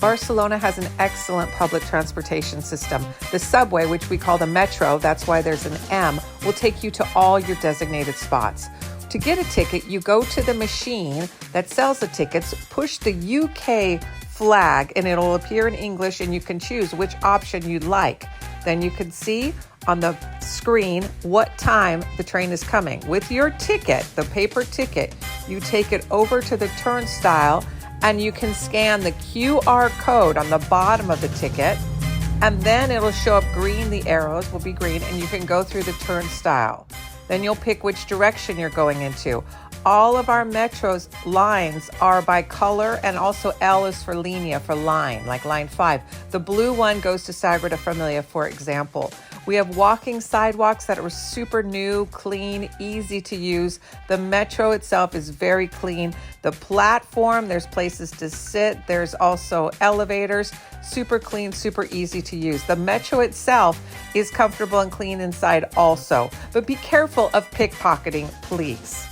Barcelona has an excellent public transportation system. The subway, which we call the metro, that's why there's an M, will take you to all your designated spots. To get a ticket, you go to the machine that sells the tickets, push the UK flag, and it'll appear in English, and you can choose which option you'd like. Then you can see on the screen what time the train is coming. With your ticket, the paper ticket, you take it over to the turnstile and you can scan the QR code on the bottom of the ticket, and then it'll show up green. The arrows will be green, and you can go through the turnstile. Then you'll pick which direction you're going into. All of our metro's lines are by color, and also L is for linea, for line, like line 5. The blue one goes to Sagrada Familia, for example. We have walking sidewalks that are super new, clean, easy to use. The metro itself is very clean. The platform, there's places to sit. There's also elevators, super clean, super easy to use. The metro itself is comfortable and clean inside also. But be careful of pickpocketing, please.